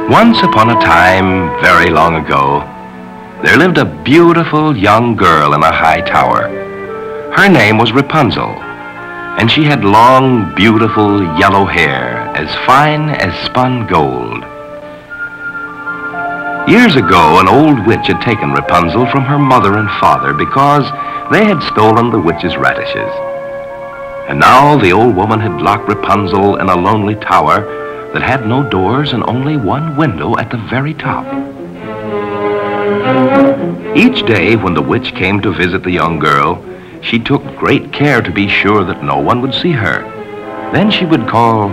Once upon a time, very long ago, there lived a beautiful young girl in a high tower. Her name was Rapunzel, and she had long, beautiful yellow hair, as fine as spun gold. Years ago, an old witch had taken Rapunzel from her mother and father because they had stolen the witch's radishes. And now the old woman had locked Rapunzel in a lonely tower that had no doors and only one window at the very top. Each day when the witch came to visit the young girl, she took great care to be sure that no one would see her. Then she would call,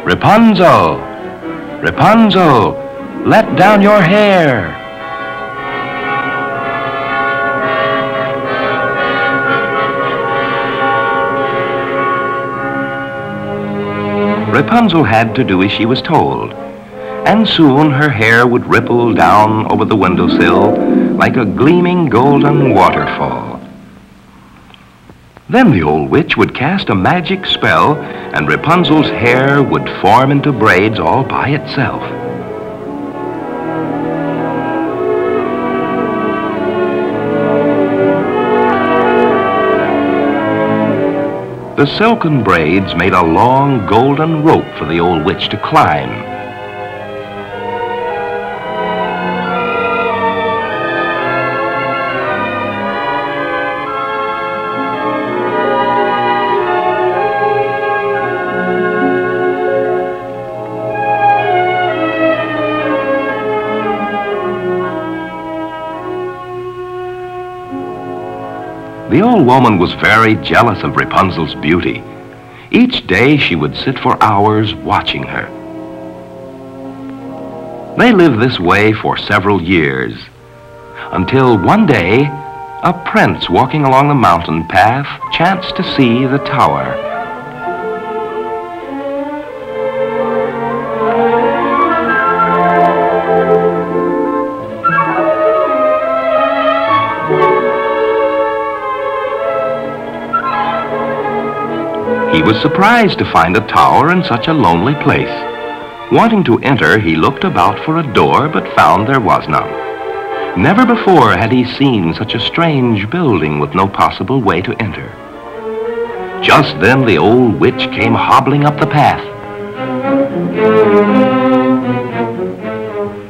"Rapunzel! Rapunzel! Let down your hair!" Rapunzel had to do as she was told, and soon her hair would ripple down over the windowsill like a gleaming golden waterfall. Then the old witch would cast a magic spell, and Rapunzel's hair would form into braids all by itself. The silken braids made a long golden rope for the old witch to climb. The old woman was very jealous of Rapunzel's beauty. Each day she would sit for hours watching her. They lived this way for several years, until one day a prince walking along the mountain path chanced to see the tower. He was surprised to find a tower in such a lonely place. Wanting to enter, he looked about for a door, but found there was none. Never before had he seen such a strange building with no possible way to enter. Just then the old witch came hobbling up the path.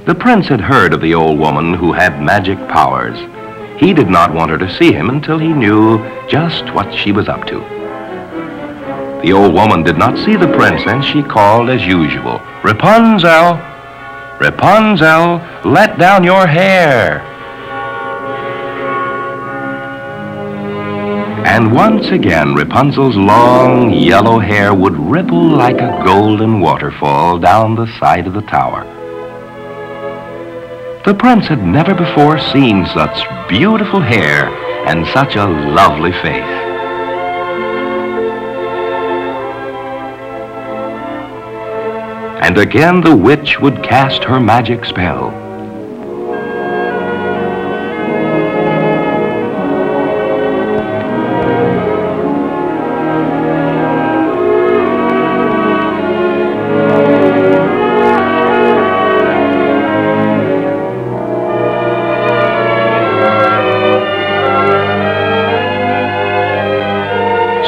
The prince had heard of the old woman who had magic powers. He did not want her to see him until he knew just what she was up to. The old woman did not see the prince, and she called as usual, "Rapunzel! Rapunzel, let down your hair!" And once again, Rapunzel's long yellow hair would ripple like a golden waterfall down the side of the tower. The prince had never before seen such beautiful hair and such a lovely face. And again the witch would cast her magic spell.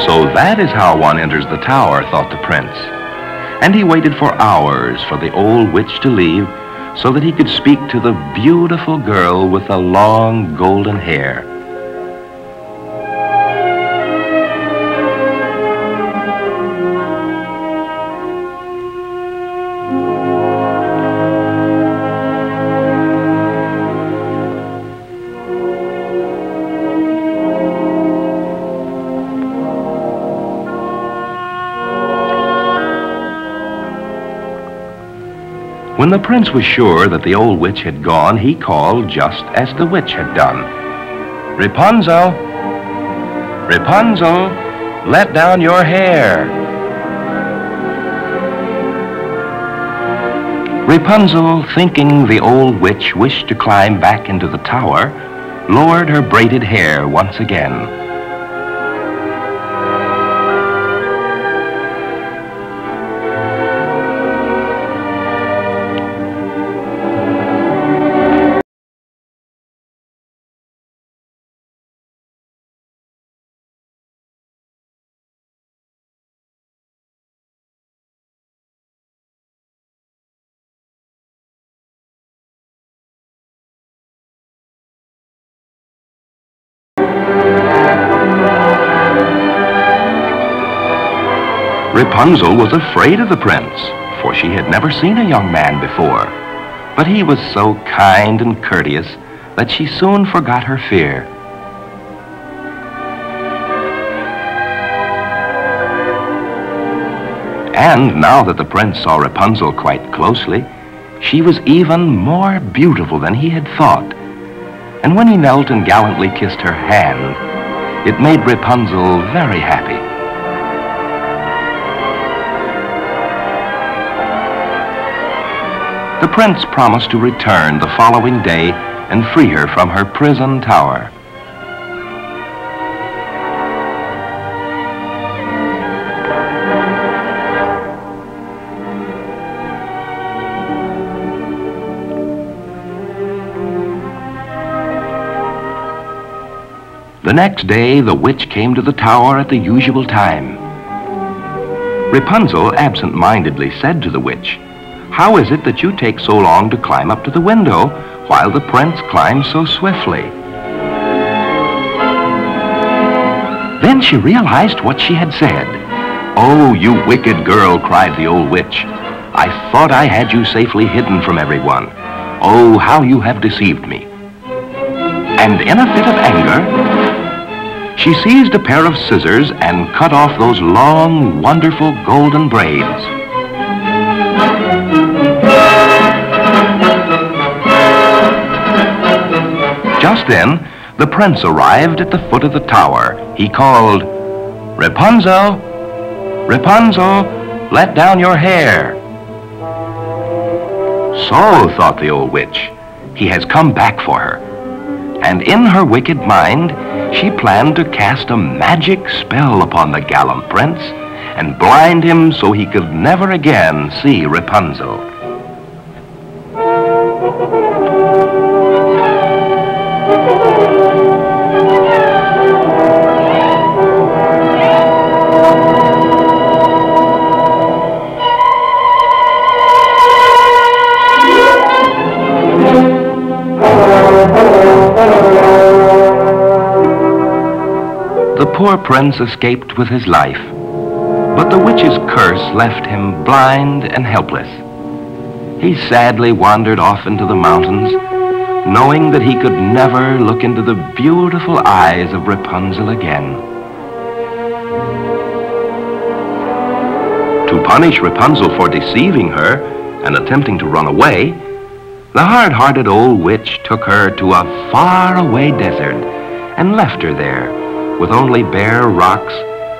So that is how one enters the tower, thought the prince. And he waited for hours for the old witch to leave so that he could speak to the beautiful girl with the long golden hair. When the prince was sure that the old witch had gone, he called just as the witch had done. "Rapunzel! Rapunzel, let down your hair!" Rapunzel, thinking the old witch wished to climb back into the tower, lowered her braided hair once again. Rapunzel was afraid of the prince, for she had never seen a young man before. But he was so kind and courteous that she soon forgot her fear. And now that the prince saw Rapunzel quite closely, she was even more beautiful than he had thought. And when he knelt and gallantly kissed her hand, it made Rapunzel very happy. The prince promised to return the following day and free her from her prison tower. The next day, the witch came to the tower at the usual time. Rapunzel absent-mindedly said to the witch, "How is it that you take so long to climb up to the window while the prince climbs so swiftly?" Then she realized what she had said. "Oh, you wicked girl," cried the old witch. "I thought I had you safely hidden from everyone. Oh, how you have deceived me." And in a fit of anger, she seized a pair of scissors and cut off those long, wonderful golden braids. Just then, the prince arrived at the foot of the tower. He called, "Rapunzel, Rapunzel, let down your hair." So, thought the old witch, he has come back for her. And in her wicked mind, she planned to cast a magic spell upon the gallant prince and blind him so he could never again see Rapunzel. The poor prince escaped with his life, but the witch's curse left him blind and helpless. He sadly wandered off into the mountains, knowing that he could never look into the beautiful eyes of Rapunzel again. To punish Rapunzel for deceiving her and attempting to run away, the hard-hearted old witch took her to a far-away desert and left her there, with only bare rocks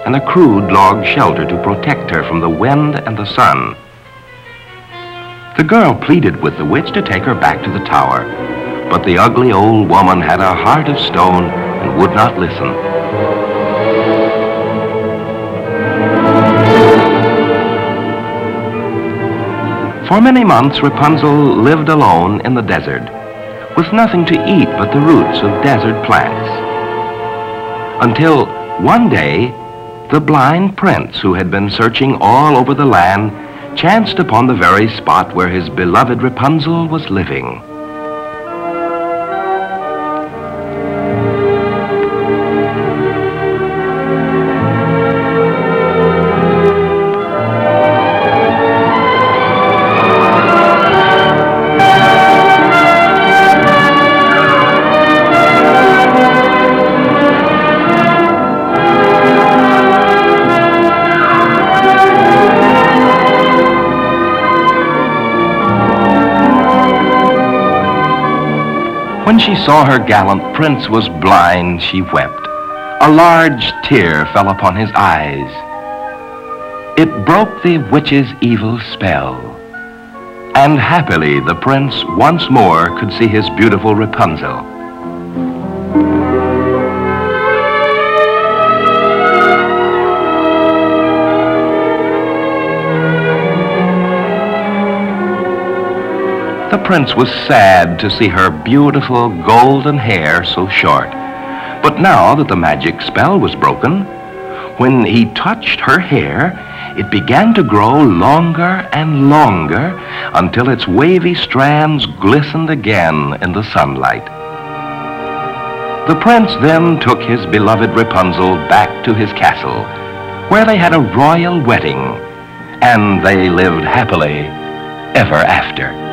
and a crude log shelter to protect her from the wind and the sun. The girl pleaded with the witch to take her back to the tower, but the ugly old woman had a heart of stone and would not listen. For many months, Rapunzel lived alone in the desert, with nothing to eat but the roots of desert plants. Until one day, the blind prince, who had been searching all over the land, chanced upon the very spot where his beloved Rapunzel was living. When she saw her gallant prince was blind, she wept. A large tear fell upon his eyes. It broke the witch's evil spell, and happily the prince once more could see his beautiful Rapunzel. The prince was sad to see her beautiful golden hair so short. But now that the magic spell was broken, when he touched her hair, it began to grow longer and longer until its wavy strands glistened again in the sunlight. The prince then took his beloved Rapunzel back to his castle, where they had a royal wedding, and they lived happily ever after.